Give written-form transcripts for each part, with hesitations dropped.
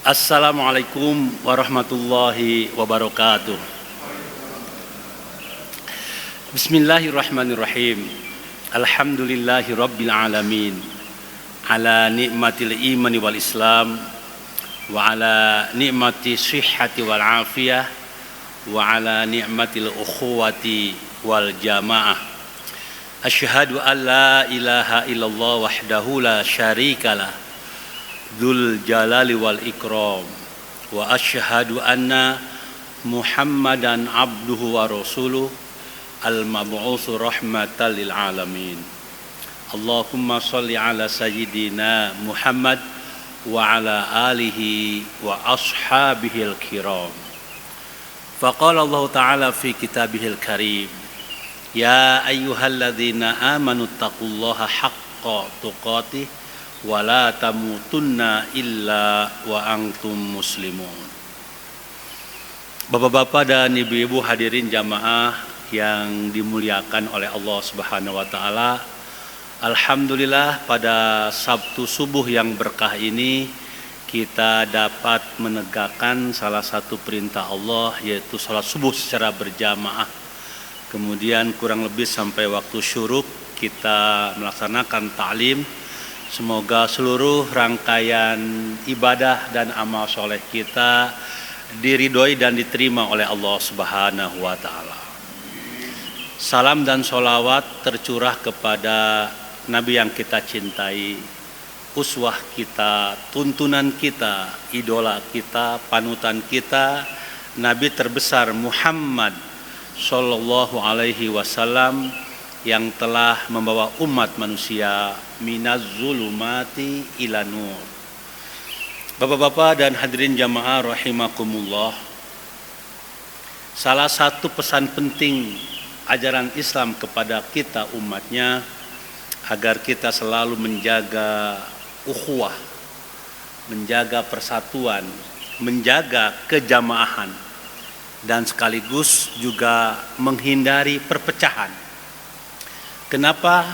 Assalamualaikum warahmatullahi wabarakatuh. Bismillahirrahmanirrahim. Alhamdulillahi rabbil alamin. Ala ni'matil imani wal islam. Wa ala ni'mati sihhati wal afiyah. Wa ala ni'matil ukhuwati wal jamaah. Asyhadu an la ilaha illallah wahdahu la syarikalah. Dzul jalali wal ikram wa asyhadu anna Muhammadan abduhu wa rasuluh al mab'utsu rahmatan lil alamin. Allahumma shalli ala sayyidina Muhammad wa ala alihi wa ashabihil kiram. Faqala Allah ta'ala fi kitabihil karim, ya ayyuhalladzina amanu taqullaha haqqa tuqatih wala tamutunna illa wa antum muslimun. Bapak-bapak dan ibu-ibu hadirin jamaah yang dimuliakan oleh Allah Subhanahu wa taala. Alhamdulillah pada Sabtu subuh yang berkah ini kita dapat menegakkan salah satu perintah Allah, yaitu salat subuh secara berjamaah. Kemudian kurang lebih sampai waktu syuruk kita melaksanakan ta'lim. Semoga seluruh rangkaian ibadah dan amal soleh kita diridhoi dan diterima oleh Allah Subhanahu wa ta'ala. Salam dan sholawat tercurah kepada Nabi yang kita cintai, uswah kita, tuntunan kita, idola kita, panutan kita, Nabi terbesar Muhammad Sallallahu Alaihi Wasallam, yang telah membawa umat manusia minaz zulumati ila nur. Bapak-bapak dan hadirin jamaah rahimakumullah, salah satu pesan penting ajaran Islam kepada kita umatnya agar kita selalu menjaga ukhuwah, menjaga persatuan, menjaga kejamaahan, dan sekaligus juga menghindari perpecahan. Kenapa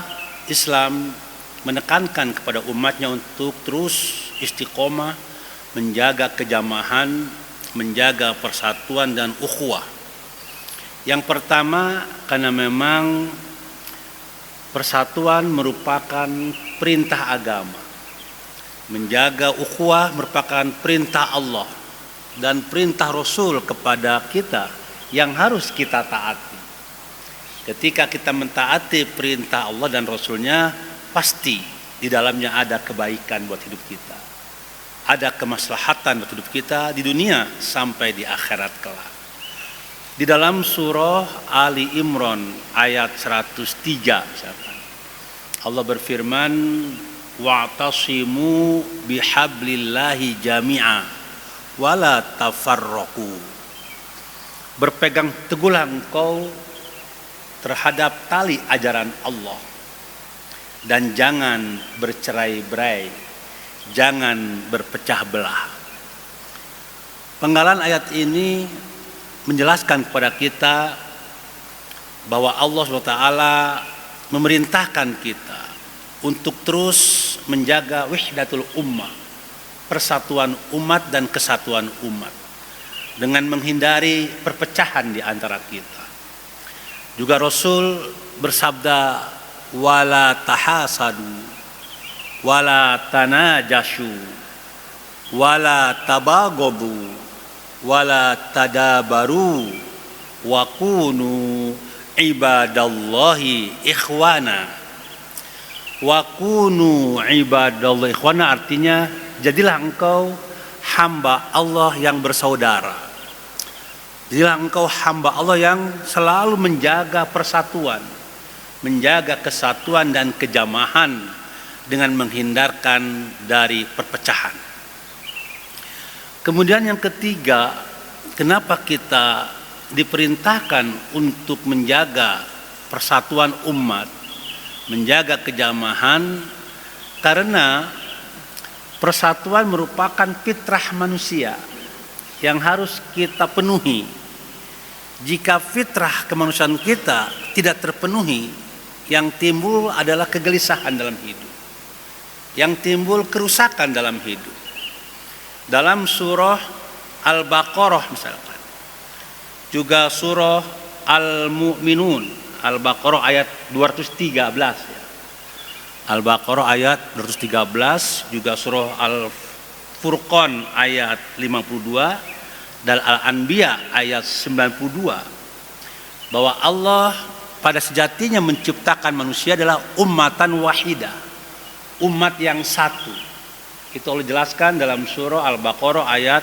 Islam menekankan kepada umatnya untuk terus istiqomah, menjaga kejamahan, menjaga persatuan dan ukhuwah? Yang pertama, karena memang persatuan merupakan perintah agama. Menjaga ukhuwah merupakan perintah Allah dan perintah Rasul kepada kita yang harus kita taati. Ketika kita mentaati perintah Allah dan Rasulnya, pasti di dalamnya ada kebaikan buat hidup kita, ada kemaslahatan buat hidup kita di dunia sampai di akhirat kelak. Di dalam surah Ali Imran ayat 103 misalkan, Allah berfirman, wa'tasimu bihablillahi jami'a wala tafarraqu. Berpegang teguhlah engkau terhadap tali ajaran Allah dan jangan bercerai-berai, jangan berpecah belah. Penggalan ayat ini menjelaskan kepada kita bahwa Allah SWT memerintahkan kita untuk terus menjaga wahdatul ummah, persatuan umat dan kesatuan umat, dengan menghindari perpecahan di antara kita. Juga Rasul bersabda, wala tahasadu, wala tanajashu, wala tabagodu, wala tadabaru, wa kunu ibadallahi ikhwana. Wa kunu ibadallahi ikhwana artinya jadilah engkau hamba Allah yang bersaudara. Jadilah engkau hamba Allah yang selalu menjaga persatuan, menjaga kesatuan dan kejamahan dengan menghindarkan dari perpecahan. Kemudian yang ketiga, kenapa kita diperintahkan untuk menjaga persatuan umat, menjaga kejamahan? Karena persatuan merupakan fitrah manusia yang harus kita penuhi. Jika fitrah kemanusiaan kita tidak terpenuhi, yang timbul adalah kegelisahan dalam hidup, yang timbul kerusakan dalam hidup. dalam surah Al-Baqarah misalkan, juga surah Al-Mu'minun, Al-Baqarah ayat 213 ya. Al-Baqarah ayat 213, juga surah Al-Furqan ayat 52 dan Al-Anbiya ayat 92, bahwa Allah pada sejatinya menciptakan manusia adalah ummatan wahidah, umat yang satu. Itu Allah jelaskan dalam surah Al-Baqarah ayat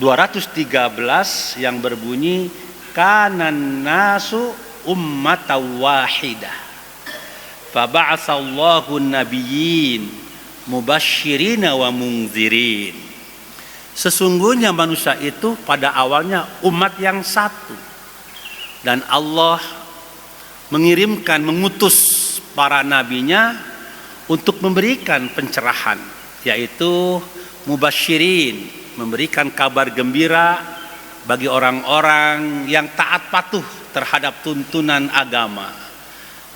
213 yang berbunyi kanan nasu ummatan wahidah faba'atsallahu nabiyyin mubasysyirina wa mundzirin. Sesungguhnya manusia itu pada awalnya umat yang satu, dan Allah mengutus para nabinya untuk memberikan pencerahan, yaitu mubasyirin, memberikan kabar gembira bagi orang-orang yang taat patuh terhadap tuntunan agama,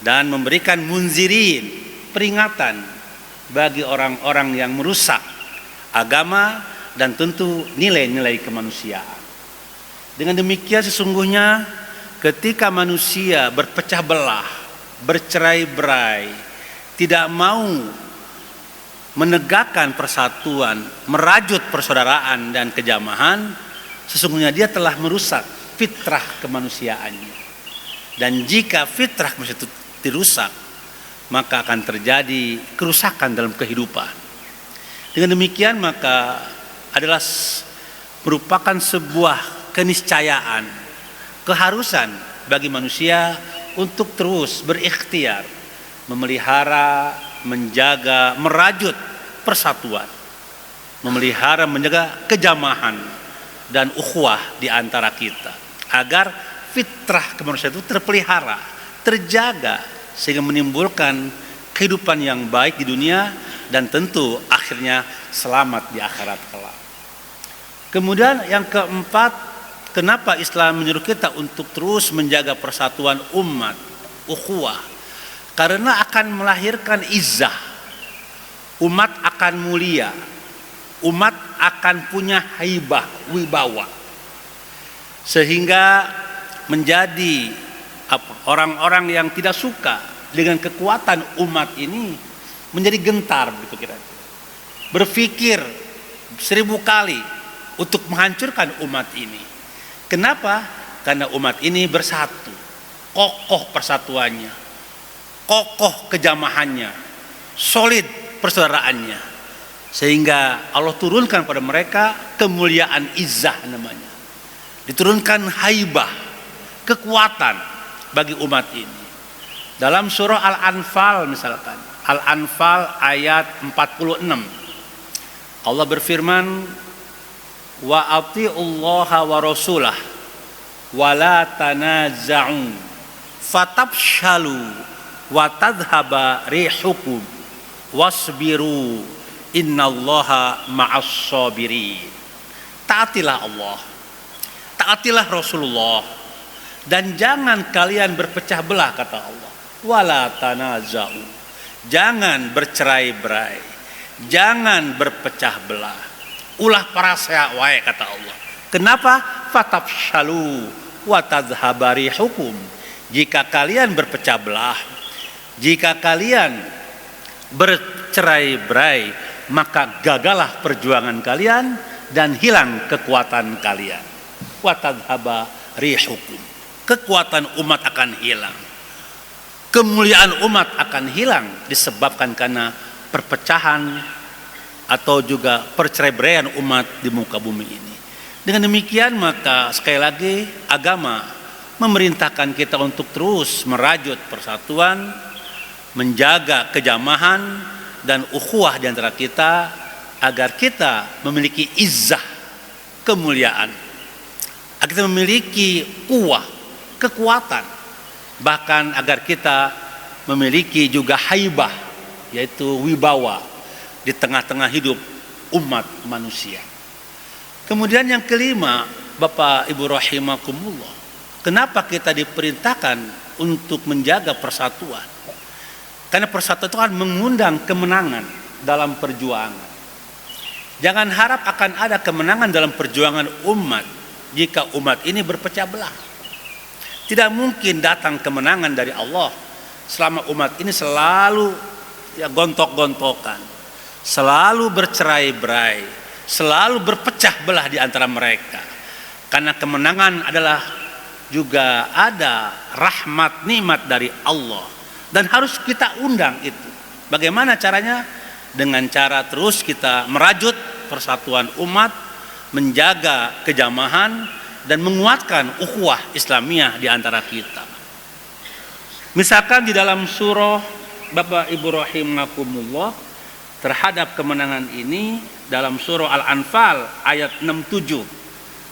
dan memberikan munzirin, peringatan bagi orang-orang yang merusak agama dan tentu nilai-nilai kemanusiaan. Dengan demikian sesungguhnya ketika manusia berpecah belah, bercerai-berai, tidak mau menegakkan persatuan, merajut persaudaraan dan kejamahan, sesungguhnya dia telah merusak fitrah kemanusiaannya. Dan jika fitrah manusia itu dirusak, maka akan terjadi kerusakan dalam kehidupan. Dengan demikian maka adalah merupakan sebuah keniscayaan, keharusan bagi manusia untuk terus berikhtiar memelihara, menjaga, merajut persatuan, memelihara, menjaga kejamahan dan ukhuwah di antara kita, agar fitrah kemanusiaan itu terpelihara, terjaga, sehingga menimbulkan kehidupan yang baik di dunia dan tentu akhirnya selamat di akhirat kelak. Kemudian yang keempat, kenapa Islam menyuruh kita untuk terus menjaga persatuan umat, ukhuwah? Karena akan melahirkan izzah. Umat akan mulia. Umat akan punya haibah, wibawa. Sehingga menjadi orang-orang yang tidak suka dengan kekuatan umat ini menjadi gentar, begitu kira-kira. Berpikir 1000 kali untuk menghancurkan umat ini. Kenapa? Karena umat ini bersatu, kokoh persatuannya, kokoh kejamahannya, solid persaudaraannya, sehingga Allah turunkan pada mereka kemuliaan izzah namanya, diturunkan haibah, kekuatan bagi umat ini. Dalam surah Al-Anfal misalkan, Al-Anfal ayat 46, Allah berfirman, wa atiullaha wa rasulah wa la tanaza'u fatafshalu wa tadhhaba rihukum wasbiru innallaha ma'as sabirin. Taatilah Allah, taatilah Rasulullah, dan jangan kalian berpecah belah, kata Allah. Wala tanaza'u, jangan bercerai-berai, jangan berpecah belah. Ulah parasya wae, kata Allah. Kenapa? Fatafshalu wa tadhhaba rihukum. Jika kalian berpecah belah, jika kalian bercerai-berai, maka gagallah perjuangan kalian dan hilang kekuatan kalian. Wa tadhhaba rihukum. Kekuatan umat akan hilang. Kemuliaan umat akan hilang disebabkan karena perpecahan atau juga perceraian umat di muka bumi ini. Dengan demikian maka sekali lagi agama memerintahkan kita untuk terus merajut persatuan, menjaga kejamahan dan ukhuwah di antara kita, agar kita memiliki izzah, kemuliaan, agar kita memiliki kuwah, kekuatan, bahkan agar kita memiliki juga haibah, yaitu wibawa di tengah-tengah hidup umat manusia. Kemudian yang kelima, Bapak Ibu rahimakumullah, kenapa kita diperintahkan untuk menjaga persatuan? Karena persatuan itu kan mengundang kemenangan dalam perjuangan. Jangan harap akan ada kemenangan dalam perjuangan umat jika umat ini berpecah belah. Tidak mungkin datang kemenangan dari Allah selama umat ini selalu gontok-gontokan, selalu bercerai-berai, selalu berpecah belah di antara mereka. Karena kemenangan adalah juga ada rahmat nikmat dari Allah dan harus kita undang itu. Bagaimana caranya? Dengan cara terus kita merajut persatuan umat, menjaga kejamahan dan menguatkan ukhuwah Islamiyah di antara kita. Misalkan di dalam surah Bapak Ibu rahimakumullah, terhadap kemenangan ini dalam surah Al-Anfal ayat 67.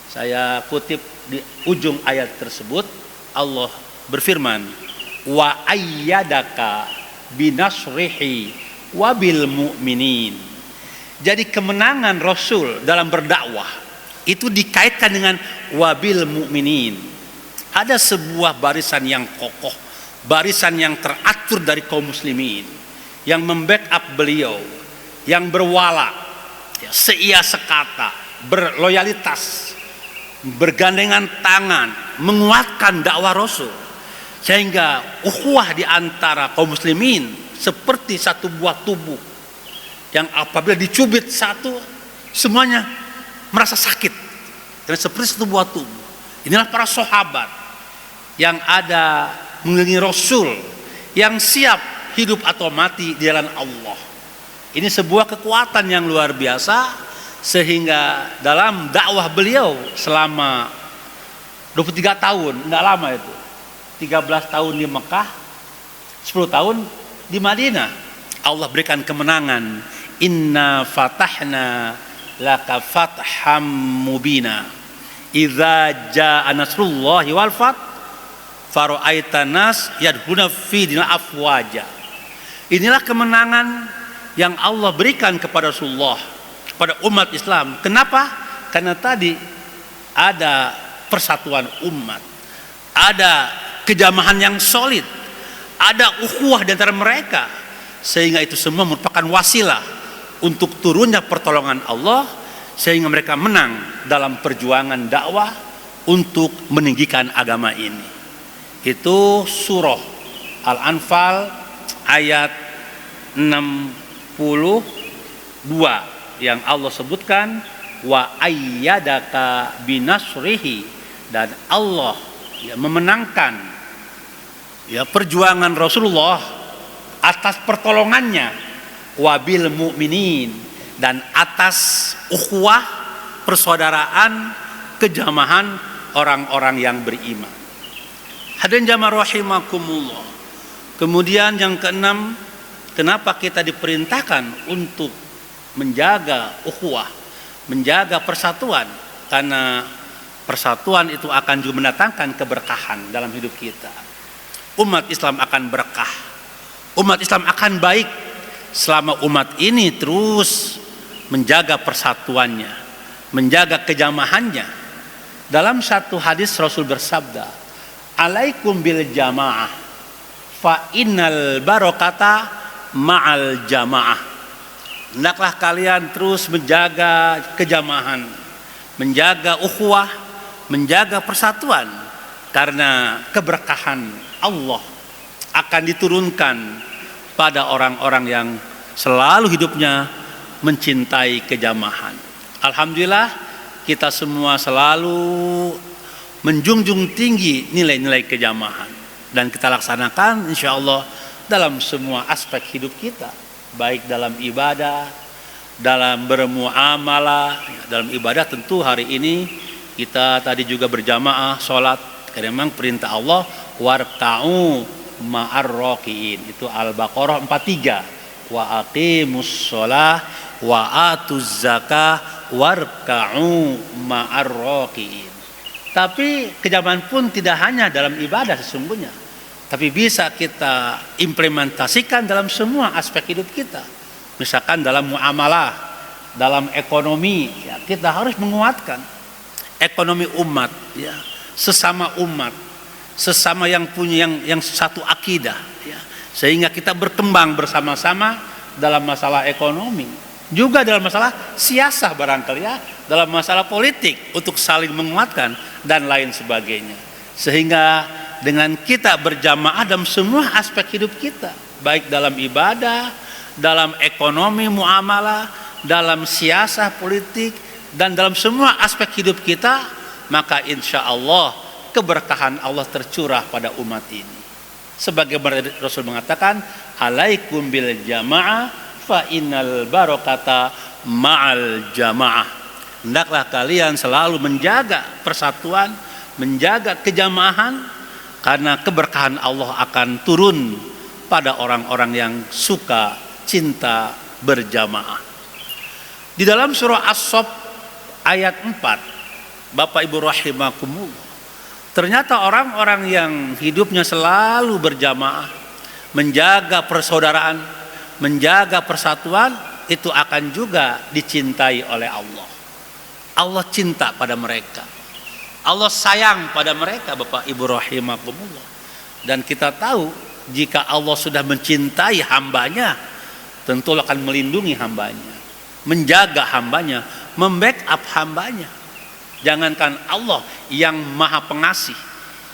Saya kutip di ujung ayat tersebut, Allah berfirman, wa ayyadaka binasrihi wabil mu'minin. Jadi kemenangan Rasul dalam berdakwah itu dikaitkan dengan wabil mu'minin. Ada sebuah barisan yang kokoh, barisan yang teratur dari kaum muslimin, yang membackup beliau, yang berwala, seia sekata, berloyalitas, bergandengan tangan, menguatkan dakwah Rasul. Sehingga ukhuwah di antara kaum muslimin seperti satu buah tubuh yang apabila dicubit satu, semuanya merasa sakit. Karena seperti satu buah tubuh. Inilah para sahabat yang ada mengelilingi Rasul, yang siap hidup atau mati di jalan Allah. Ini sebuah kekuatan yang luar biasa, sehingga dalam dakwah beliau selama 23 tahun, tidak lama itu, 13 tahun di Mekah, 10 tahun di Madinah, Allah berikan kemenangan. Inna fatahna laka fatham mubina idza jaa nasrullahi wal fath fara'aitan nas yadkhuluna fi dinil afwaja. Inilah kemenangan yang Allah berikan kepada Rasulullah, kepada umat Islam. Kenapa? Karena tadi ada persatuan umat, ada kejamahan yang solid, ada ukhuwah di antara mereka, sehingga itu semua merupakan wasilah untuk turunnya pertolongan Allah, sehingga mereka menang dalam perjuangan dakwah untuk meninggikan agama ini. Itu surah Al-Anfal ayat 62 yang Allah sebutkan wa ayyadaka binasrihi, dan Allah memenangkan perjuangan Rasulullah atas pertolongannya, wabil mu'minin, dan atas ukhuwah, persaudaraan, kejamahan orang-orang yang beriman. Hadirin jamaah rahimakumullah. Kemudian yang keenam, kenapa kita diperintahkan untuk menjaga ukhuwah, menjaga persatuan? Karena persatuan itu akan juga mendatangkan keberkahan dalam hidup kita. Umat Islam akan berkah, umat Islam akan baik selama umat ini terus menjaga persatuannya, menjaga kejamahannya. Dalam satu hadis Rasul bersabda, alaikum bil jamaah fa innal barakata ma'al jamaah. Hendaklah kalian terus menjaga kejamahan, menjaga ukhuwah, menjaga persatuan, karena keberkahan Allah akan diturunkan pada orang-orang yang selalu hidupnya mencintai kejamahan. Alhamdulillah kita semua selalu menjunjung tinggi nilai-nilai kejamahan, dan kita laksanakan insya Allah dalam semua aspek hidup kita, baik dalam ibadah, dalam bermuamalah. Dalam ibadah tentu hari ini kita tadi juga berjamaah sholat, karena memang perintah Allah warka'u ma'ar raki'in, itu Al-Baqarah 43, wa aqimus sholah wa atuz zakah warka'u ma'ar raki'in. Tapi kejamahan pun tidak hanya dalam ibadah sesungguhnya, tapi bisa kita implementasikan dalam semua aspek hidup kita. Misalkan dalam muamalah, dalam ekonomi, kita harus menguatkan ekonomi umat, sesama umat, sesama yang punya yang satu akidah, sehingga kita berkembang bersama-sama dalam masalah ekonomi. juga dalam masalah siasah barangkali ya, dalam masalah politik untuk saling menguatkan dan lain sebagainya. Sehingga dengan kita berjamaah dalam semua aspek hidup kita, baik dalam ibadah, dalam ekonomi muamalah, dalam siasah politik, dan dalam semua aspek hidup kita, maka insya Allah keberkahan Allah tercurah pada umat ini. Sebagaimana Rasul mengatakan, alaikum bil jamaah fa innal barakata ma'al jamaah. Hendaklah kalian selalu menjaga persatuan, menjaga kejamahan, karena keberkahan Allah akan turun pada orang-orang yang suka cinta berjamaah. Di dalam surah As-Saff ayat 4, Bapak Ibu rahimakumullah, ternyata orang-orang yang hidupnya selalu berjamaah, menjaga persaudaraan, menjaga persatuan, itu akan juga dicintai oleh Allah. Allah cinta pada mereka, Allah sayang pada mereka, Bapak Ibu rahimakumullah. Dan kita tahu, jika Allah sudah mencintai hambanya, tentu akan melindungi hambanya, menjaga hambanya, membackup hambanya. Jangankan Allah yang maha pengasih,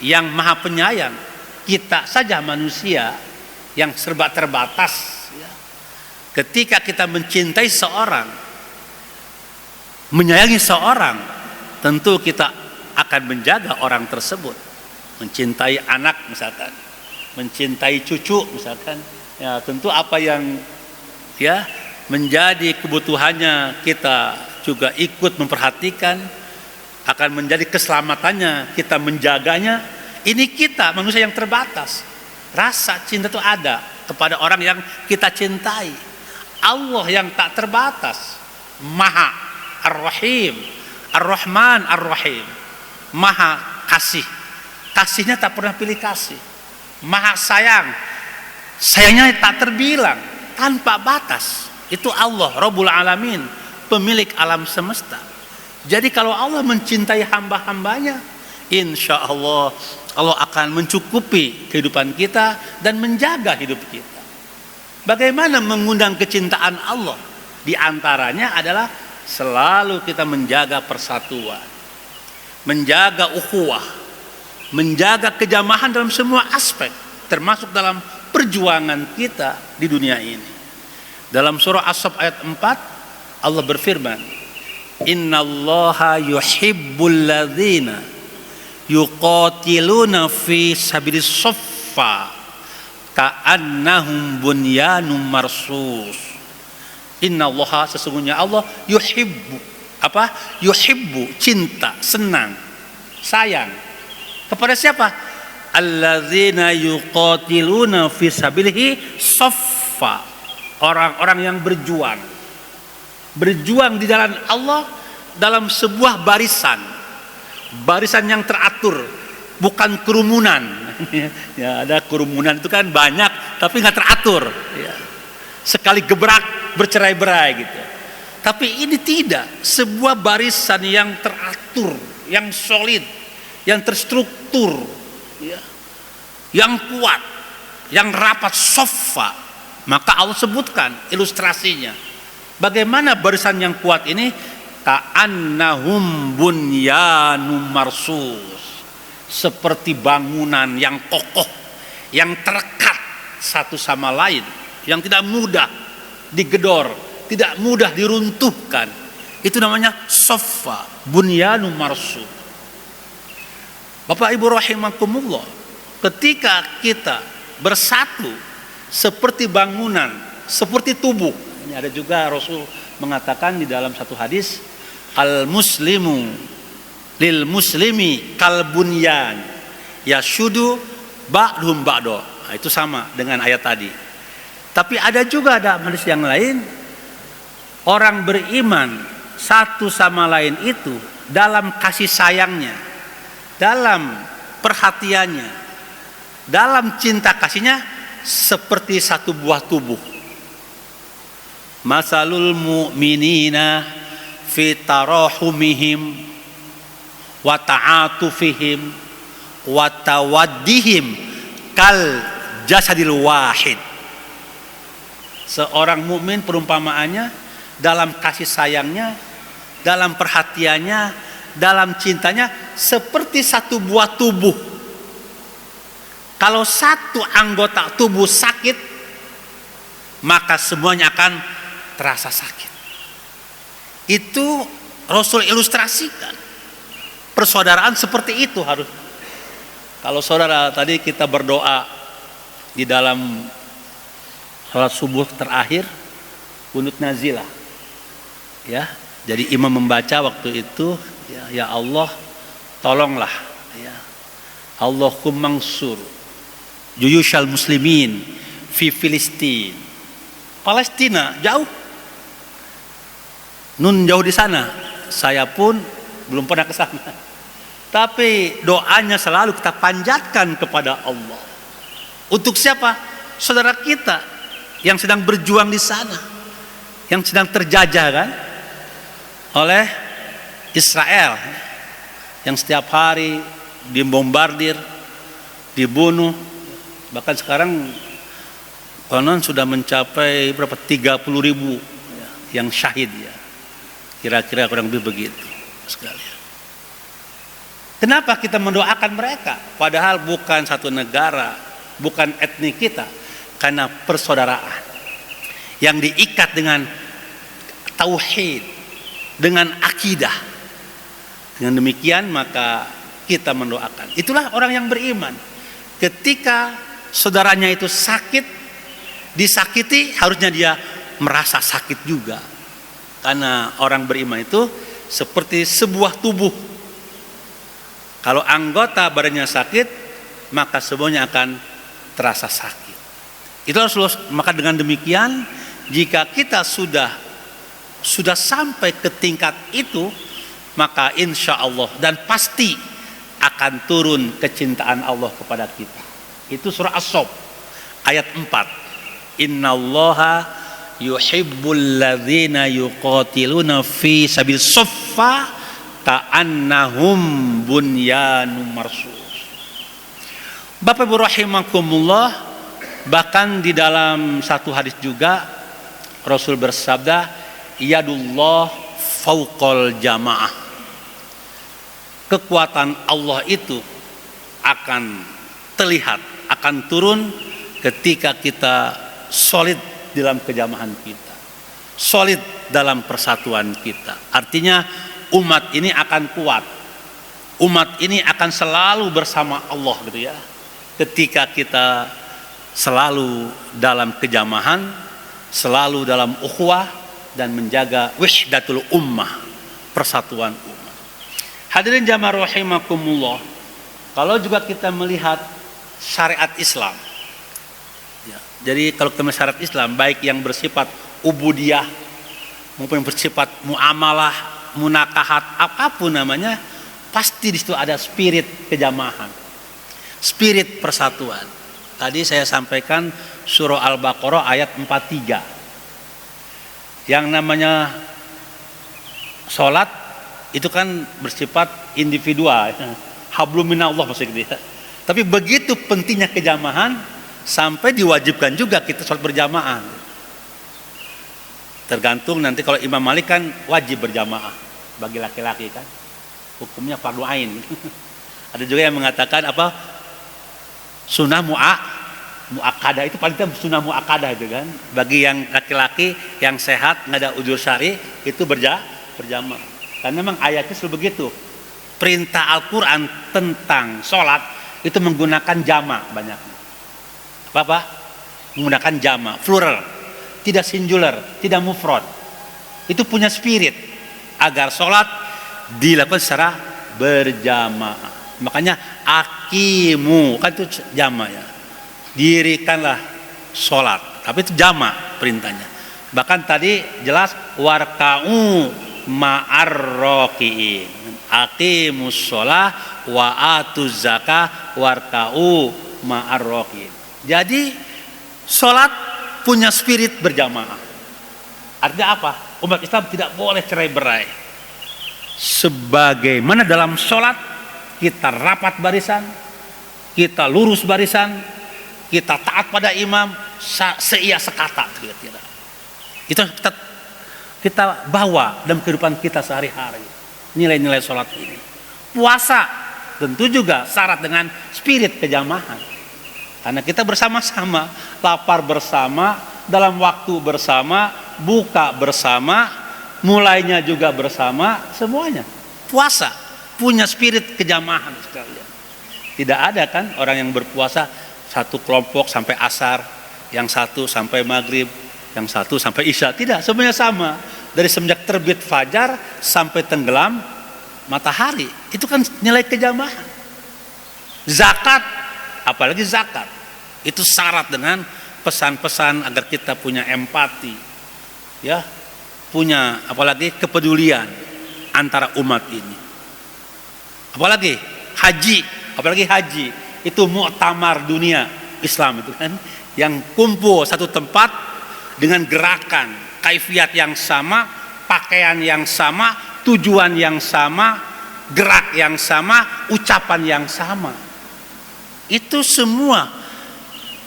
yang maha penyayang, kita saja manusia yang serba terbatas ya. Ketika kita mencintai seorang, menyayangi seorang, tentu kita akan menjaga orang tersebut. Mencintai anak misalkan, mencintai cucu misalkan, ya tentu apa yang ya menjadi kebutuhannya kita juga ikut memperhatikan, akan menjadi keselamatannya kita menjaganya. Ini kita manusia yang terbatas, rasa cinta itu ada kepada orang yang kita cintai. Allah yang tak terbatas, maha ar-rahim, ar-rahman ar-rahim, maha kasih, kasihnya tak pernah pilih kasih, maha sayang, sayangnya tak terbilang, tanpa batas. Itu Allah Rabbul Alamin, pemilik alam semesta. Jadi kalau Allah mencintai hamba-hambanya, insya Allah Allah akan mencukupi kehidupan kita dan menjaga hidup kita. Bagaimana mengundang kecintaan Allah? Di antaranya adalah selalu kita menjaga persatuan, menjaga ukhuwah, menjaga kejamahan dalam semua aspek, termasuk dalam perjuangan kita di dunia ini. Dalam surah As-Saff ayat 4, Allah berfirman, innallaha yuhibbul ladzina yuqatiluna fi sabilis saffa ka'annahum bunyanum marsus. Innallaha, sesungguhnya Allah, yuhibbu, apa? Yuhibbu, cinta, senang, sayang. Kepada siapa? Alladzina yuqatiluna fi sabilihi saffa. Orang-orang yang berjuang di jalan Allah dalam sebuah barisan yang teratur, bukan kerumunan. Ya, ada kerumunan itu kan banyak tapi nggak teratur ya. Sekali gebrak bercerai-berai gitu. Tapi ini tidak, sebuah barisan yang teratur, yang solid, yang terstruktur ya, yang kuat, yang rapat, sofa. Maka Allah sebutkan ilustrasinya. Bagaimana barisan yang kuat ini? Ka'annahum bunyanum marsus. Seperti bangunan yang kokoh, yang terekat satu sama lain, yang tidak mudah digedor, tidak mudah diruntuhkan. Itu namanya sofa, bunyanum marsus. Bapak Ibu rahimakumullah, ketika kita bersatu seperti bangunan, seperti tubuh. Ini ada juga Rasul mengatakan di dalam satu hadis, al muslimu lil muslimi kal bunyan yashudu ba'dhum ba'do. Nah, itu sama dengan ayat tadi. Tapi ada juga hadis yang lain, orang beriman satu sama lain itu dalam kasih sayangnya, dalam perhatiannya, dalam cinta kasihnya seperti satu buah tubuh. Masalul mu'minina fi tarahumihim wa ta'atufihim wa tawaddihim kal jasadil wahid. Seorang mukmin perumpamaannya dalam kasih sayangnya, dalam perhatiannya, dalam cintanya seperti satu buah tubuh. Kalau satu anggota tubuh sakit, maka semuanya akan terasa sakit. Itu Rasul ilustrasikan. Persaudaraan seperti itu harus. Kalau saudara tadi kita berdoa di dalam salat subuh terakhir, kunut nazilah, ya. Jadi imam membaca waktu itu, ya Allah, tolonglah, ya. Allahumma ansur juyushal muslimin fi Filistin. Palestina jauh, nun jauh di sana. Saya pun belum pernah ke sana. Tapi doanya selalu kita panjatkan kepada Allah. Untuk siapa? Saudara kita yang sedang berjuang di sana, yang sedang terjajah kan oleh Israel, yang setiap hari dibombardir, dibunuh. Bahkan sekarang konon sudah mencapai berapa 30.000 yang syahid, ya. Kira-kira kurang lebih begitu sekalian. Kenapa kita mendoakan mereka? Padahal bukan satu negara, bukan etnik kita, karena persaudaraan yang diikat dengan tauhid, dengan akidah. Dengan demikian maka kita mendoakan. Itulah orang yang beriman. Ketika saudaranya itu sakit, disakiti, harusnya dia merasa sakit juga. Karena orang beriman itu seperti sebuah tubuh. Kalau anggota badannya sakit, maka semuanya akan terasa sakit. Itu Rasulullah. Maka dengan demikian, jika kita sudah sampai ke tingkat itu, maka insya Allah dan pasti akan turun kecintaan Allah kepada kita. Itu surah As-Saff ayat 4. Innallaha yuhibbul ladzina yuqatiluna fi sabil saffa ka'annahum bunyanun marsus. Bapak Ibu rahimakumullah, bahkan di dalam satu hadis juga Rasul bersabda, yadullah fauqal jamaah. Kekuatan Allah itu akan terlihat, akan turun ketika kita solid dalam kejamahan kita, solid dalam persatuan kita. Artinya umat ini akan kuat, umat ini akan selalu bersama Allah, gitu ya. Ketika kita selalu dalam kejamahan, selalu dalam ukhuwah dan menjaga wahdatul ummah, persatuan umat. Hadirin jamaah rahimakumullah, kalau juga kita melihat syariat Islam, ya, jadi kalau kita melihat syariat Islam, baik yang bersifat ubudiyah maupun yang bersifat muamalah, munakahat, apapun namanya, pasti di situ ada spirit kejamahan, spirit persatuan. Tadi saya sampaikan surah Al-Baqarah ayat 43. Yang namanya sholat itu kan bersifat individual, hablum minallah maksudnya. Tapi begitu pentingnya kejamahan sampai diwajibkan juga kita sholat berjamaah. Tergantung nanti, kalau Imam Malik kan wajib berjamaah bagi laki-laki kan, hukumnya fardu ain. Ada juga yang mengatakan apa, sunnah mu'akkadah, itu paling tidak sunnah mu'akkadah itu kan, bagi yang laki-laki yang sehat nggak ada udzur syar'i itu berjamaah. Karena memang ayatnya selalu begitu. Perintah Al-Quran tentang sholat itu menggunakan jama' banyak. Apa? Menggunakan jama', plural, tidak singular, tidak mufrad. Itu punya spirit agar sholat dilakukan secara berjamaah. Makanya akimu, kan itu jama' ya, dirikanlah sholat, tapi itu jama' perintahnya. Bahkan tadi jelas warka'u ma'arroki'in, aqimus sholah wa atuz zakah warka'u ma'arroki'in. Jadi sholat punya spirit berjamaah. Artinya apa? Umat Islam tidak boleh cerai-berai. Sebagaimana dalam sholat kita rapat barisan, kita lurus barisan, kita taat pada imam, seia sekata, kira-kira. Itu kita kita bawa dalam kehidupan kita sehari-hari. Nilai-nilai sholat ini. Puasa tentu juga syarat dengan spirit kejamahan. Karena kita bersama-sama, lapar bersama, dalam waktu bersama, buka bersama, mulainya juga bersama, semuanya. Puasa punya spirit kejamahan sekalian. Tidak ada kan orang yang berpuasa satu kelompok sampai asar, yang satu sampai maghrib, yang satu sampai isya. Tidak, semuanya sama. Dari semenjak terbit fajar sampai tenggelam matahari. Itu kan nilai kejamahan. Zakat, apalagi zakat, itu syarat dengan pesan-pesan agar kita punya empati, ya, punya apalagi kepedulian antara umat ini. Apalagi haji itu muktamar dunia Islam itu kan, yang kumpul satu tempat dengan gerakan, kaifiat yang sama, pakaian yang sama, tujuan yang sama, gerak yang sama, ucapan yang sama. Itu semua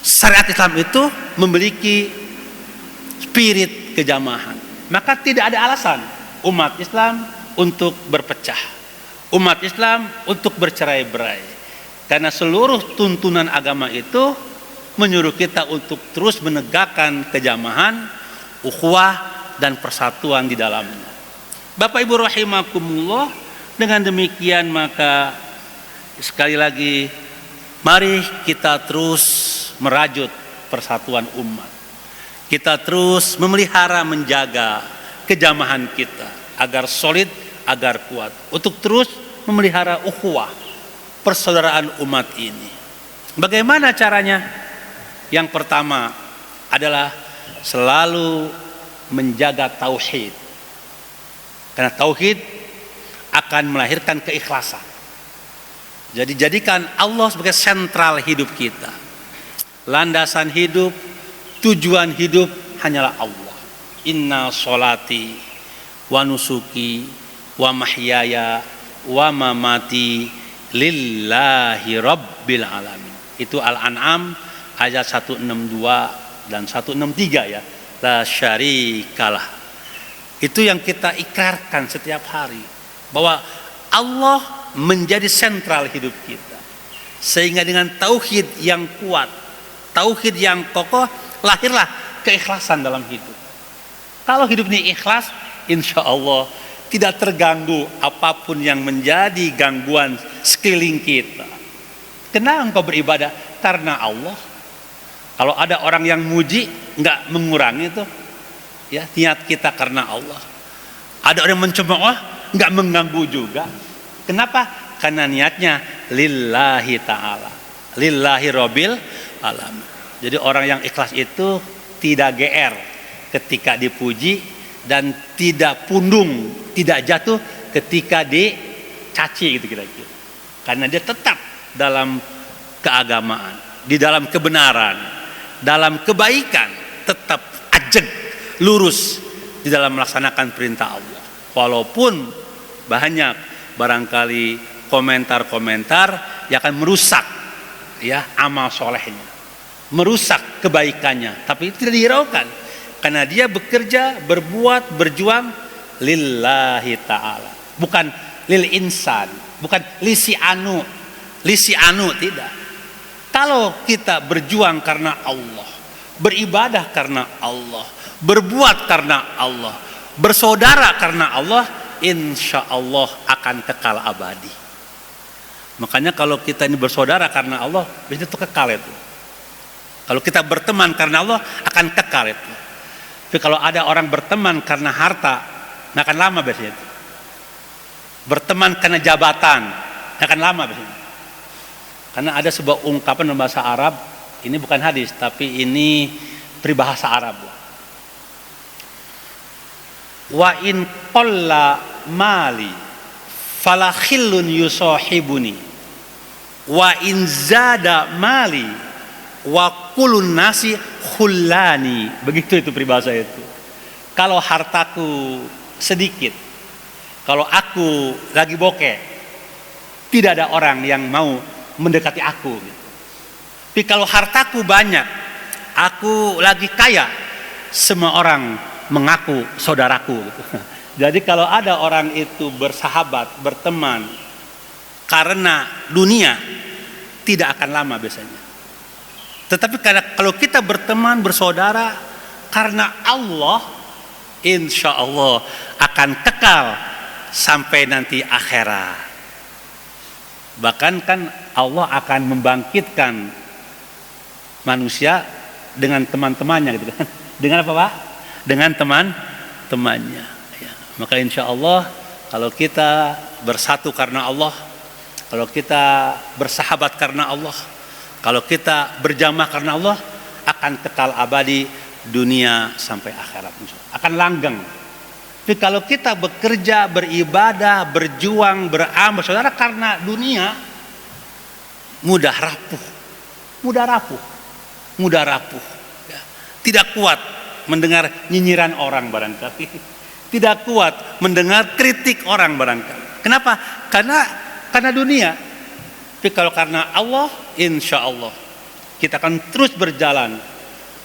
syariat Islam itu memiliki spirit kejamahan. Maka tidak ada alasan umat Islam untuk berpecah, umat Islam untuk bercerai-berai. Karena seluruh tuntunan agama itu menyuruh kita untuk terus menegakkan kejamahan, ukhuwah dan persatuan di dalamnya. Bapak Ibu rahimakumullah, dengan demikian maka sekali lagi mari kita terus merajut persatuan umat. Kita terus memelihara, menjaga kejamahan kita agar solid, agar kuat. Untuk terus memelihara ukhuwah, persaudaraan umat ini. Bagaimana caranya? Yang pertama adalah selalu menjaga tauhid. Karena tauhid akan melahirkan keikhlasan. Jadi jadikan Allah sebagai sentral hidup kita. Landasan hidup, tujuan hidup hanyalah Allah. Inna sholati wa nusuki wa mahyaya wa mamati lillahi rabbil alamin. Itu Al-An'am ayat 162 dan 163 ya. La syarikalah. Itu yang kita ikrarkan setiap hari, bahwa Allah menjadi sentral hidup kita. Sehingga dengan tauhid yang kuat, tauhid yang kokoh, lahirlah keikhlasan dalam hidup. Kalau hidup ini ikhlas, insya Allah tidak terganggu apapun yang menjadi gangguan sekeliling kita. Kenapa engkau beribadah? Karena Allah. Kalau ada orang yang muji, nggak mengurangi itu, ya, niat kita karena Allah. Ada orang yang mencemooh, nggak mengganggu juga. Kenapa? Karena niatnya lillahi ta'ala, lillahi rabbil alamin. Jadi orang yang ikhlas itu tidak GR ketika dipuji dan tidak pundung, tidak jatuh ketika dicaci gitu kira-kira. Karena dia tetap dalam keagamaan, di dalam kebenaran, dalam kebaikan, tetap ajeg, lurus di dalam melaksanakan perintah Allah. Walaupun banyak barangkali komentar-komentar yang akan merusak ya amal solehnya, merusak kebaikannya, tapi itu tidak dihiraukan karena dia bekerja, berbuat, berjuang lillahi ta'ala, bukan lil insan, bukan lisi anu tidak. Kalau kita berjuang karena Allah, beribadah karena Allah, berbuat karena Allah, bersaudara karena Allah, insya Allah akan kekal abadi. Makanya kalau kita ini bersaudara karena Allah, biasanya itu kekal itu. Kalau kita berteman karena Allah, akan kekal itu. Tapi kalau ada orang berteman karena harta, nggak akan lama biasanya itu. Berteman karena jabatan, nggak akan lama biasanya. Karena ada sebuah ungkapan dalam bahasa Arab, ini bukan hadis, tapi ini peribahasa Arab. Wa in qalla mali fala khillun yusahibuni wa in zada mali wa kulun nasi khullani. Begitu itu peribahasa itu. Kalau hartaku sedikit, kalau aku lagi bokeh, tidak ada orang yang mau mendekati aku gitu. Tapi kalau hartaku banyak, aku lagi kaya, semua orang mengaku saudaraku gitu. Jadi kalau ada orang itu bersahabat, berteman karena dunia, tidak akan lama biasanya. Tetapi kalau kita berteman, bersaudara karena Allah, insya Allah akan kekal sampai nanti akhirat. Bahkan kan Allah akan membangkitkan manusia dengan teman-temannya gitu kan. Dengan apa Pak? Dengan teman-temannya. Ya. Maka insya Allah kalau kita bersatu karena Allah, kalau kita bersahabat karena Allah, kalau kita berjamaah karena Allah, akan kekal abadi dunia sampai akhirat. Akan langgeng. Tapi kalau kita bekerja, beribadah, berjuang, beramal, saudara karena dunia, mudah rapuh. Ya. Tidak kuat mendengar nyinyiran orang barangkali. Tidak kuat mendengar kritik orang barangkali. Kenapa? Karena dunia. Tapi kalau karena Allah, insya Allah kita akan terus berjalan.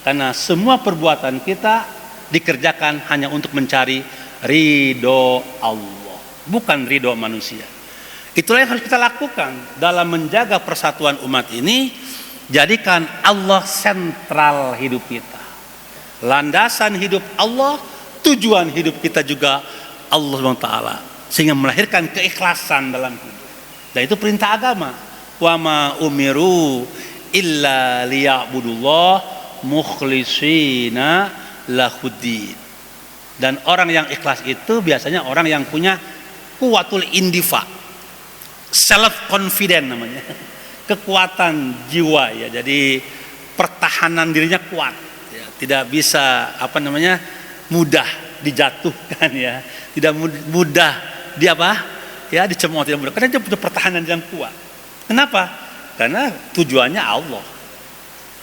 Karena semua perbuatan kita dikerjakan hanya untuk mencari ridho Allah, bukan ridho manusia. Itulah yang harus kita lakukan dalam menjaga persatuan umat ini. Jadikan Allah sentral hidup kita, landasan hidup Allah, tujuan hidup kita juga Allah SWT, sehingga melahirkan keikhlasan dalam hidup. Dan itu perintah agama. Wa ma umiru illa liya'budullah mukhlishina lahuddin. Dan orang yang ikhlas itu biasanya orang yang punya kuwatul indifa, self confident namanya, kekuatan jiwa ya. Jadi pertahanan dirinya kuat ya. Tidak bisa mudah dijatuhkan ya, tidak mudah dicemooh, tidak mudah, karena dia punya pertahanan yang kuat. Kenapa? Karena tujuannya Allah,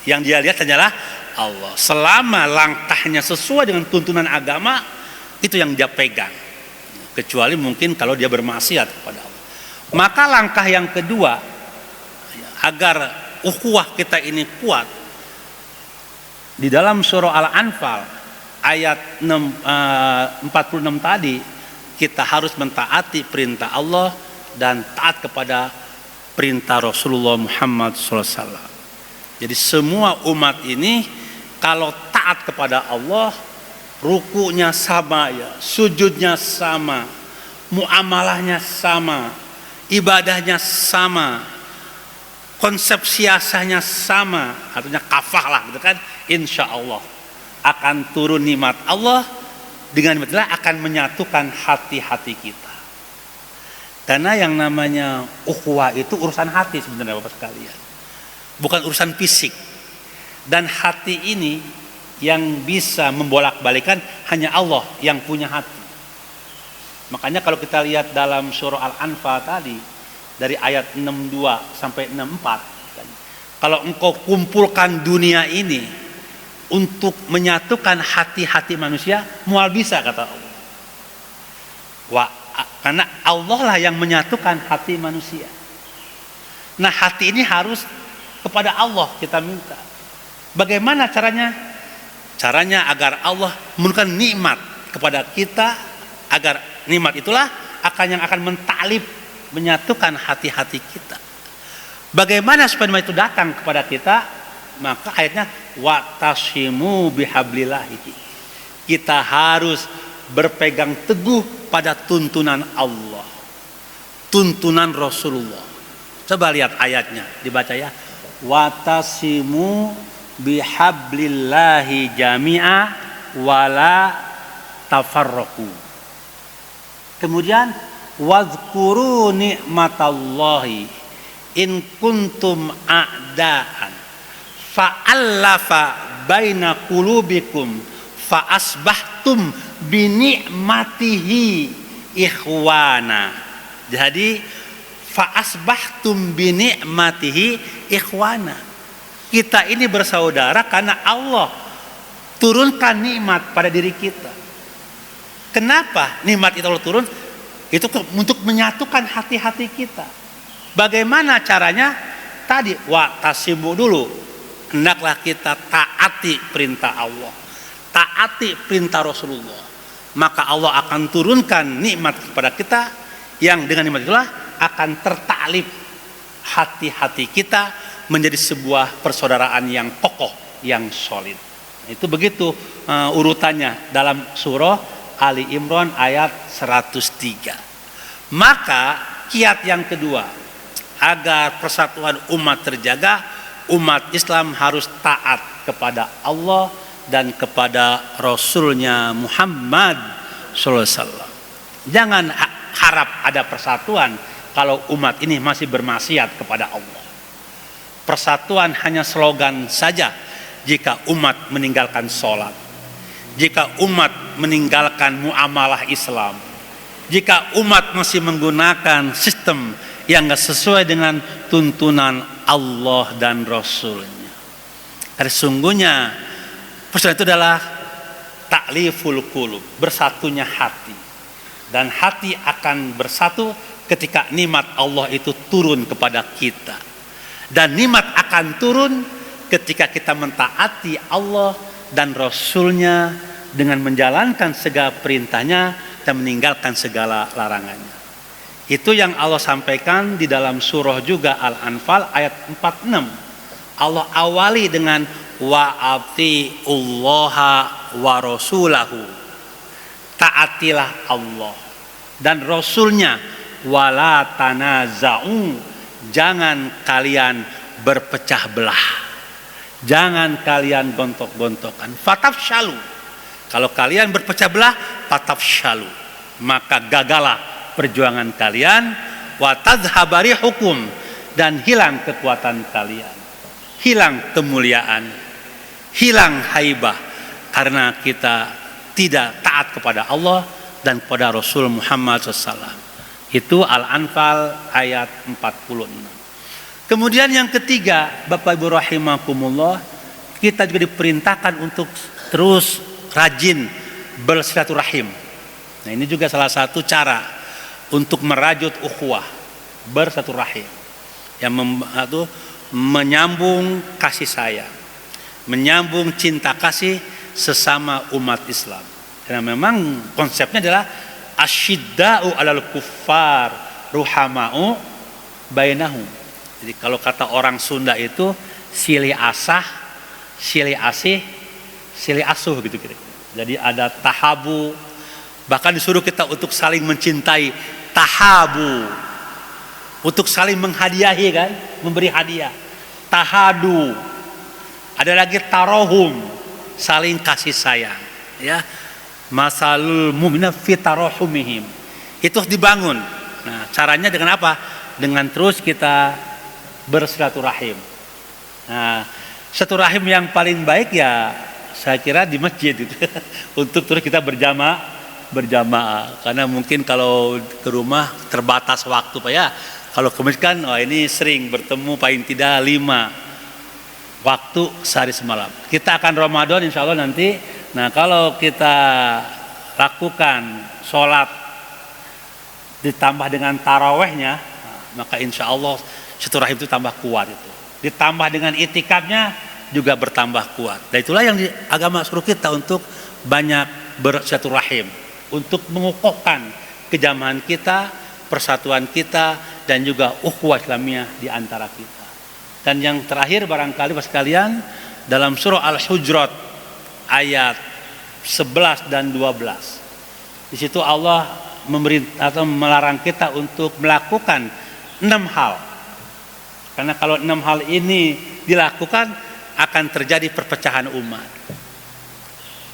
yang dia lihat hanyalah Allah. Selama langkahnya sesuai dengan tuntunan agama, itu yang dia pegang. Kecuali mungkin kalau dia bermaksiat kepada Allah. Maka langkah yang kedua, agar ukhuwah kita ini kuat, di dalam surah Al-Anfal ayat 46 tadi, kita harus mentaati perintah Allah dan taat kepada perintah Rasulullah Muhammad SAW. Jadi semua umat ini kalau taat kepada Allah, rukunya sama ya, sujudnya sama, muamalahnya sama, ibadahnya sama, konsep siasahnya sama, artinya kafah lah gitu kan. Insya Allah akan turun nikmat Allah, dengan nikmat Allah akan menyatukan hati-hati kita. Karena yang namanya ukhuwah itu urusan hati sebenarnya Bapak sekalian, bukan urusan fisik. Dan hati ini yang bisa membolak-balikan hanya Allah yang punya hati. Makanya kalau kita lihat dalam surah Al-Anfal tadi, dari ayat 62 sampai 64, kalau engkau kumpulkan dunia ini untuk menyatukan hati-hati manusia, mual bisa kata Allah. Karena Allah lah yang menyatukan hati manusia. Nah, hati ini harus kepada Allah kita minta. Bagaimana caranya? Caranya agar Allah memberikan nikmat kepada kita, agar nikmat itulah yang akan mentalib, menyatukan hati-hati kita. Bagaimana supaya nikmat itu datang kepada kita? Maka ayatnya wa'tasimu bihablillahi. Kita harus berpegang teguh pada tuntunan Allah, tuntunan Rasulullah. Coba lihat ayatnya, dibaca ya. Wa'tasimu bihablillahi jami'a wala tafarraqu. Kemudian wazkuru ni'matallahi in kuntum a'daan fa'allafa baina qulubikum fa asbahtum bi ni'matihi ikhwana. Jadi fa asbahtum bi ni'matihi ikhwana. Kita ini bersaudara karena Allah turunkan nikmat pada diri kita. Kenapa nikmat itu Allah turun? Itu untuk menyatukan hati-hati kita. Bagaimana caranya? Tadi wa'tasimu dulu. Hendaklah kita taati perintah Allah, taati perintah Rasulullah, maka Allah akan turunkan nikmat kepada kita, yang dengan nikmat itulah akan tertaklif hati-hati kita menjadi sebuah persaudaraan yang kokoh, yang solid. Itu begitu urutannya dalam surah Ali Imran ayat 103. Maka kiat yang kedua, agar persatuan umat terjaga, umat Islam harus taat kepada Allah dan kepada Rasulnya Muhammad SAW. Jangan harap ada persatuan kalau umat ini masih bermaksiat kepada Allah. Persatuan hanya slogan saja jika umat meninggalkan sholat, jika umat meninggalkan muamalah Islam, jika umat masih menggunakan sistem yang gak sesuai dengan tuntunan Allah dan Rasulnya. Karena sungguhnya persatuan itu adalah ta'liful qulub, bersatunya hati. Dan hati akan bersatu ketika nikmat Allah itu turun kepada kita. Dan nikmat akan turun ketika kita mentaati Allah dan Rasulnya dengan menjalankan segala perintahnya dan meninggalkan segala larangannya. Itu yang Allah sampaikan di dalam surah juga Al-Anfal ayat 46. Allah awali dengan wa atiullaha wa rasulahu. Taatilah Allah dan Rasulnya, wala tanaza'u, jangan kalian berpecah belah, jangan kalian gontok-gontokan. Fatafshalu, kalau kalian berpecah belah, fatafshalu, maka gagalah perjuangan kalian, wa tadhhabari hukum, dan hilang kekuatan kalian, hilang kemuliaan, hilang haibah, karena kita tidak taat kepada Allah dan kepada Rasul Muhammad SAW. Itu Al-Anfal ayat 46. Kemudian yang ketiga, Bapak Ibu rahimakumullah, kita juga diperintahkan untuk terus rajin bersilaturahim. Nah, ini juga salah satu cara untuk merajut ukhuwah, bersilaturahim, yang menyambung kasih sayang, menyambung cinta kasih sesama umat Islam. Karena memang konsepnya adalah asyidda'u 'alal kuffar ruhama'u bainahum. Jadi kalau kata orang Sunda itu silih asah, silih asih, silih asuh gitu kira. Jadi ada tahabu, bahkan disuruh kita untuk saling mencintai, tahabu, untuk saling menghadiahi kan, memberi hadiah. Tahadu, ada lagi tarohum, saling kasih sayang, ya. Masalul mu'minina fi tarahumihim, itu harus dibangun. Nah, caranya dengan apa? Dengan terus kita bersilaturahim. Nah, silaturahim yang paling baik ya saya kira di masjid gitu. Untuk terus kita berjamaah. Karena mungkin kalau ke rumah terbatas waktu Pak ya. Kalau ke masjid kan ini sering bertemu paling tidak 5 waktu sehari semalam. Kita akan Ramadan insya Allah nanti. Nah, kalau kita lakukan sholat ditambah dengan tarawehnya, maka insya Allah silaturahim itu tambah kuat itu. Ditambah dengan itikafnya juga bertambah kuat. Dan itulah yang agama suruh kita untuk banyak bersilaturahim, untuk mengukuhkan kejamahan kita, persatuan kita, dan juga ukhuwah Islamiyah di antara kita. Dan yang terakhir barangkali Bapak sekalian, dalam surah Al-Hujurat ayat 11 dan 12. Di situ Allah melarang kita untuk melakukan 6 hal. Karena kalau 6 hal ini dilakukan akan terjadi perpecahan umat.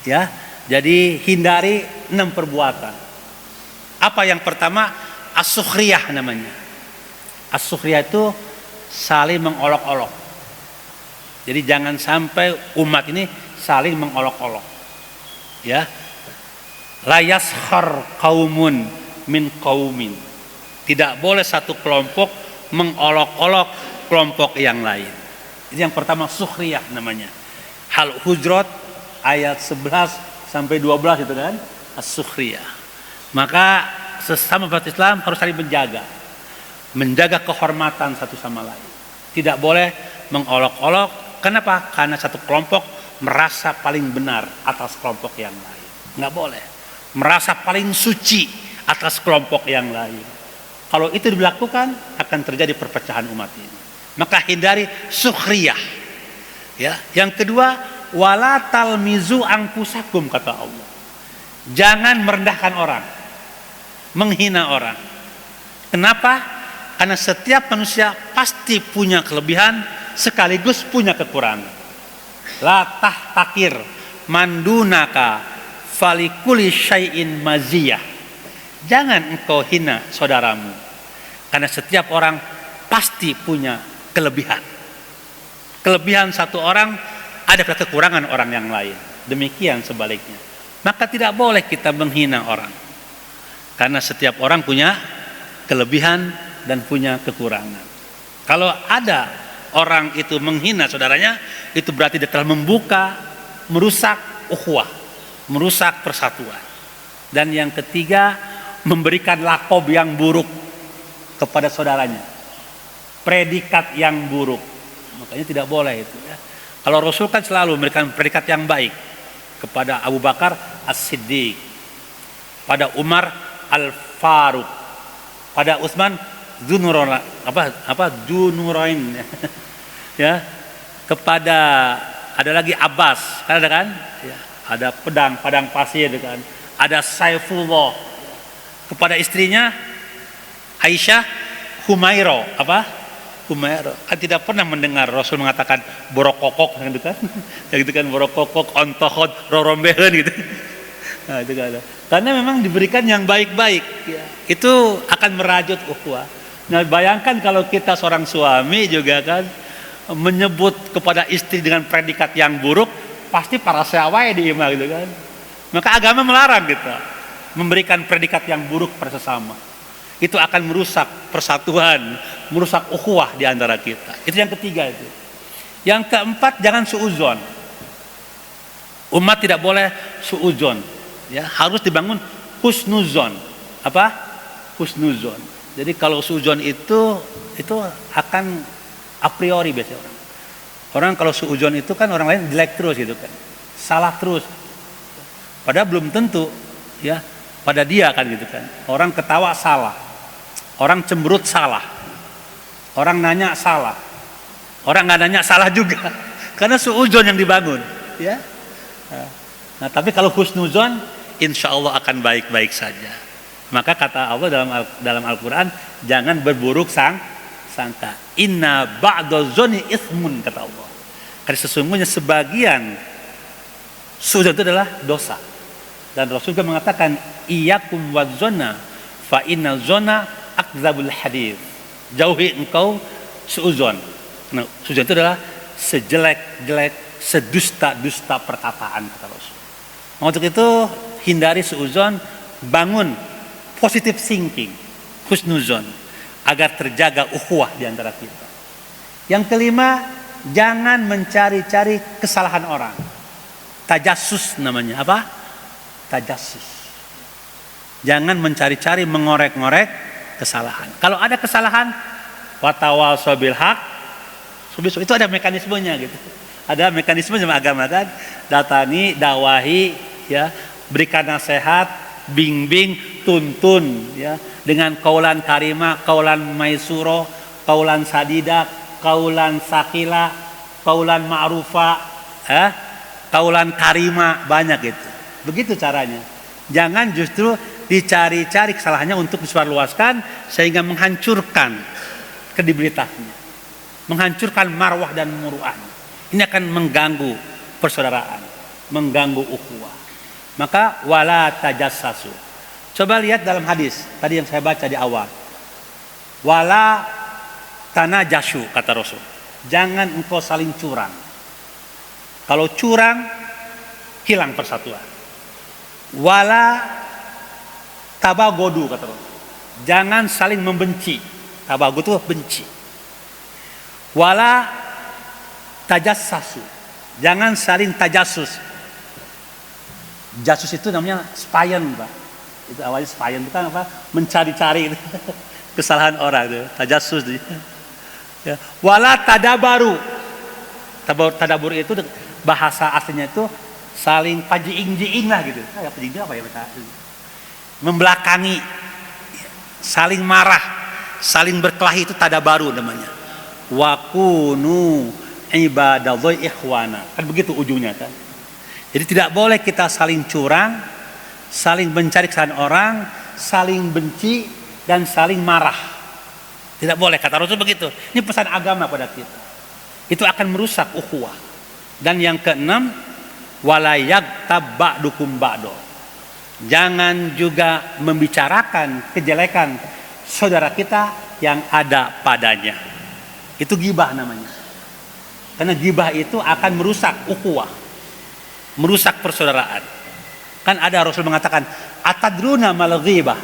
Ya, jadi hindari 6 perbuatan. Apa yang pertama? As-sukhriyah namanya. As-sukhriyah itu saling mengolok-olok. Jadi jangan sampai umat ini saling mengolok-olok. Ya. La yaskhar qaumun min qaumin. Tidak boleh satu kelompok mengolok-olok kelompok yang lain. Ini yang pertama, sukhriyah namanya. Al-Hujurat ayat 11 sampai 12 itu kan, as-sukhriyah. Maka sesama umat Islam harus saling menjaga kehormatan satu sama lain. Tidak boleh mengolok-olok. Kenapa? Karena satu kelompok merasa paling benar atas kelompok yang lain. Nggak boleh. Merasa paling suci atas kelompok yang lain. Kalau itu dilakukan, akan terjadi perpecahan umat ini. Maka hindari sukhriyah. Ya. Yang kedua, wala talmizu anfusakum, kata Allah. Jangan merendahkan orang, menghina orang. Kenapa? Karena setiap manusia pasti punya kelebihan sekaligus punya kekurangan. La tahtakir mandunaka falikuli syai'in maziyah. Jangan engkau hina saudaramu, karena setiap orang pasti punya kelebihan. Kelebihan satu orang ada pada kekurangan orang yang lain. Demikian sebaliknya. Maka tidak boleh kita menghina orang, karena setiap orang punya kelebihan dan punya kekurangan. Kalau ada orang itu menghina saudaranya, itu berarti dia telah membuka, merusak ukhuwah, merusak persatuan. Dan yang ketiga, memberikan lakob yang buruk kepada saudaranya, predikat yang buruk. Makanya tidak boleh itu ya. Kalau Rasul kan selalu memberikan predikat yang baik kepada Abu Bakar As-Siddiq, pada Umar Al-Faruq, pada Utsman Dzunurain ya, kepada ada lagi Abbas, kan ada kan? Ya, ada padang pasir kan. Ada Saifullah, kepada istrinya Aisyah Humairo, Humairo. Kan tidak pernah mendengar Rasul mengatakan borokokok gitu kan. Kayak gitu kan, borokokok, ontohot, rorombehen gitu. Nah, itu kan. Karena memang diberikan yang baik-baik ya. Itu akan merajut ukhuwah. Nah, bayangkan kalau kita seorang suami juga kan menyebut kepada istri dengan predikat yang buruk, pasti para syawai diimah gitu kan. Maka agama melarang kita memberikan predikat yang buruk pada sesama. Itu akan merusak persatuan, merusak ukhuwah di antara kita. Itu yang ketiga itu. Yang keempat, jangan suudzon. Umat tidak boleh suudzon. Ya, harus dibangun husnuzon. Husnuzon. Jadi kalau suudzon itu akan a priori biasanya orang. Orang kalau suudzon itu kan orang lain jelek terus gitu kan. Salah terus. Padahal belum tentu ya pada dia kan gitu kan. Orang ketawa salah. Orang cemberut salah. Orang nanya salah. Orang nggak nanya salah juga. Karena suudzon yang dibangun, ya. Nah, tapi kalau husnuzon, insya Allah akan baik-baik saja. Maka kata Allah dalam Al-Quran, jangan berburuk sangka. Inna ba'dozoni ismun, kata Allah. Karena sesungguhnya sebagian suudzon itu adalah dosa. Dan Rasul juga mengatakan, iyyakum wadzona fa inna zona akdzabul hadits. Jauhi engkau suudzon. Nah, suudzon itu adalah sejelek-jelek, sedusta-dusta perkataan, kata Rasul. Untuk itu hindari suudzon, bangun positive thinking, husnuzon, agar terjaga ukhuwah di antara kita. Yang kelima, jangan mencari-cari kesalahan orang. Tajassus namanya, Tajassus. Jangan mencari-cari, mengorek-ngorek kesalahan. Kalau ada kesalahan, watawasau bil haq, itu ada mekanismenya gitu. Ada mekanisme dalam agama kan, datangi, dakwahi, ya, berikan nasihat, bimbing, tuntun, ya, dengan kaulan karimah, kaulan maisuro, kaulan sadida, kaulan sakila, kaulan ma'rufa, kaulan karimah, banyak gitu. Begitu caranya. Jangan justru dicari-cari kesalahannya untuk disebarluaskan sehingga menghancurkan kredibilitasnya, menghancurkan marwah dan muruahnya. Ini akan mengganggu persaudaraan, mengganggu ukhuwah. Maka wala tajassasu. Coba lihat dalam hadis tadi yang saya baca di awal. Wala tanajashu, kata Rasul. Jangan engkau saling curang. Kalau curang, hilang persatuan. Wala tabagodu, kata Rasul. Jangan saling membenci. Tabagodu itu benci. Wala tajassasu. Jangan saling tajassus. Jasus itu namanya spion, Pak. Itu awalnya spion itu kan mencari-cari kesalahan orang itu, tajassus. Ya. Wala tadabaru. Tadabur itu bahasa aslinya itu saling pajiing-jiing lah gitu. Pajiing apa ya bahasa? Membelakangi, saling marah, saling berkelahi, itu tadabaru namanya. Wa kunu ibadallahi ikhwana. Kan begitu ujungnya kan. Jadi tidak boleh kita saling curang, saling mencari kesalahan orang, saling benci dan saling marah. Tidak boleh, kata Rasul begitu. Ini pesan agama pada kita. Itu akan merusak ukhuwah. Dan yang keenam, wala yaghtab ba'dukum ba'do. Jangan juga membicarakan kejelekan saudara kita yang ada padanya. Itu ghibah namanya. Karena ghibah itu akan merusak ukhuwah, merusak persaudaraan. Kan ada Rasul mengatakan, atadruna mal ghibah?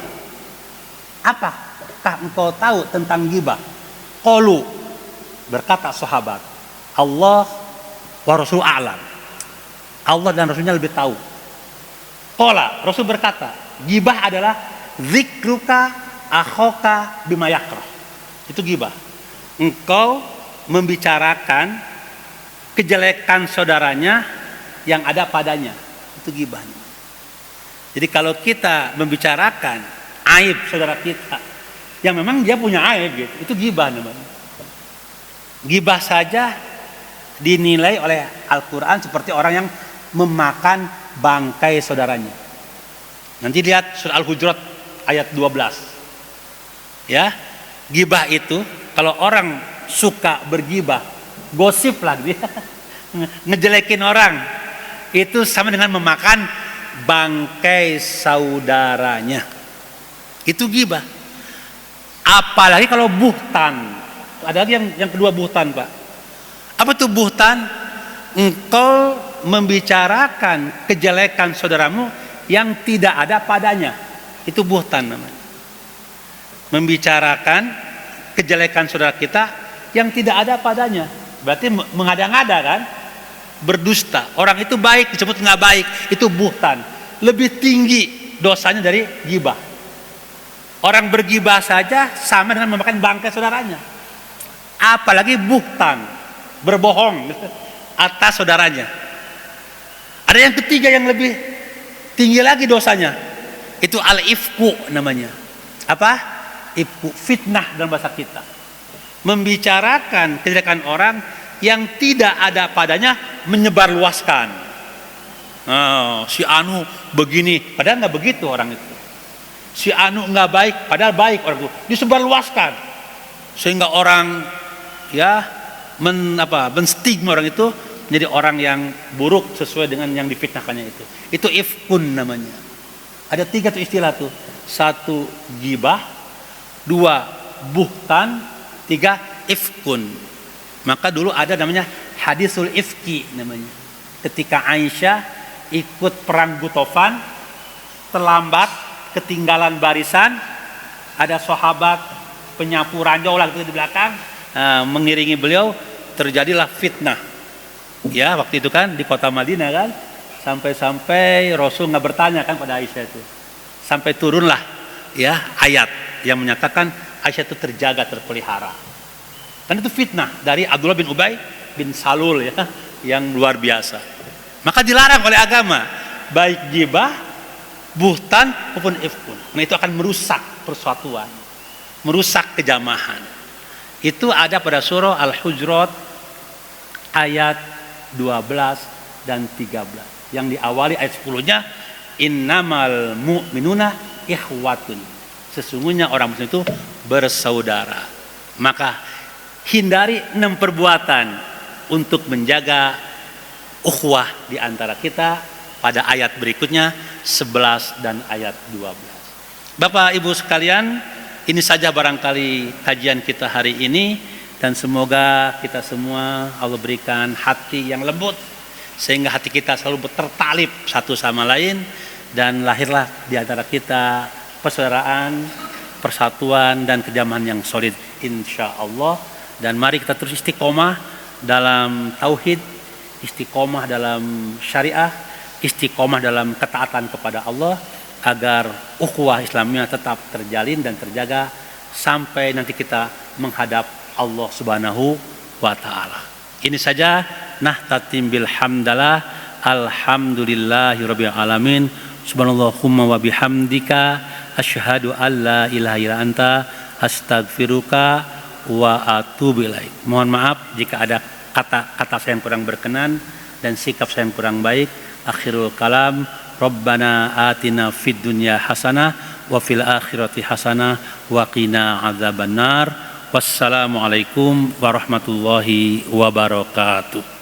Apakah engkau tahu tentang ghibah? Qalu, berkata sahabat, Allah wa Rasul a'lam. Allah dan Rasulnya lebih tahu. Qala, Rasul berkata, ghibah adalah zikruka akhoka bima yakrah. Itu ghibah. Engkau membicarakan kejelekan saudaranya yang ada padanya. Itu ghibah. Jadi kalau kita membicarakan aib saudara kita yang memang dia punya aib gitu, itu ghibah namanya. Ghibah saja dinilai oleh Al-Quran seperti orang yang memakan bangkai saudaranya. Nanti lihat surah Al-Hujurat ayat 12. Ya, ghibah itu kalau orang suka berghibah, gosip lah dia, ngejelekin orang, itu sama dengan memakan bangkai saudaranya. Itu ghibah. Apalagi kalau buhtan. Ada lagi yang kedua, buhtan, Pak. Apa itu buhtan? Engkau membicarakan kejelekan saudaramu yang tidak ada padanya. Itu buhtan namanya. Membicarakan kejelekan saudara kita yang tidak ada padanya. Berarti mengada-ngada kan? Berdusta. Orang itu baik disebut nggak baik. Itu buhtan. Lebih tinggi dosanya dari ghibah. Orang berghibah saja sama dengan memakan bangkai saudaranya. Apalagi buhtan, berbohong atas saudaranya. Ada yang ketiga yang lebih tinggi lagi dosanya. Itu al-ifku namanya. Apa? Ifku, fitnah dalam bahasa kita. Membicarakan kejelekan orang yang tidak ada padanya, menyebarluaskan. Oh, si Anu begini, padahal nggak begitu orang itu. Si Anu nggak baik, padahal baik orang itu. Disebarluaskan sehingga orang ya menstigma orang itu menjadi orang yang buruk sesuai dengan yang difitnahkannya itu. Itu ifkun namanya. Ada 3 tuh istilah tuh. 1 ghibah, 2 buhtan, 3 ifkun. Maka dulu ada namanya hadisul ifki namanya. Ketika Aisyah ikut perang Gutofan, terlambat, ketinggalan barisan, ada sahabat penyapu ranjau lah di belakang, mengiringi beliau, terjadilah fitnah. Ya, waktu itu kan di kota Madinah kan, sampai-sampai Rasul nggak bertanya kan pada Aisyah itu. Sampai turunlah ya ayat yang menyatakan Aisyah itu terjaga, terpelihara. Dan itu fitnah dari Abdullah bin Ubay bin Salul ya, yang luar biasa. Maka dilarang oleh agama, baik ghibah, buhtan maupun ifkun. Nah, itu akan merusak persatuan, merusak kejamahan. Itu ada pada surah Al-Hujurat ayat 12 dan 13. Yang diawali ayat 10-nya, innamal mu'minuna ikhwatun. Sesungguhnya orang muslim itu bersaudara. Maka hindari 6 perbuatan untuk menjaga ukhuwah di antara kita pada ayat berikutnya 11 dan ayat 12. Bapak Ibu sekalian, ini saja barangkali kajian kita hari ini, dan semoga kita semua Allah berikan hati yang lembut sehingga hati kita selalu tertalip satu sama lain, dan lahirlah di antara kita persaudaraan, persatuan dan kejamahan yang solid insya Allah. Dan mari kita terus istiqomah dalam tauhid, istiqomah dalam syariah, istiqomah dalam ketaatan kepada Allah, agar ukhuwah Islamnya tetap terjalin dan terjaga sampai nanti kita menghadap Allah Subhanahu wa ta'ala. Ini saja nahtatim bil hamdalah. Alhamdulillahirabbil alamin. Subhanallahumma wa bihamdika asyhadu an la ilaha illa anta astaghfiruka wa atubu ilaik. Mohon maaf jika ada kata-kata saya yang kurang berkenan dan sikap saya yang kurang baik. Akhirul kalam, Rabbana atina fid dunya hasanah wa fil akhirati hasanah wa qina adzabannar. Wassalamualaikum warahmatullahi wabarakatuh.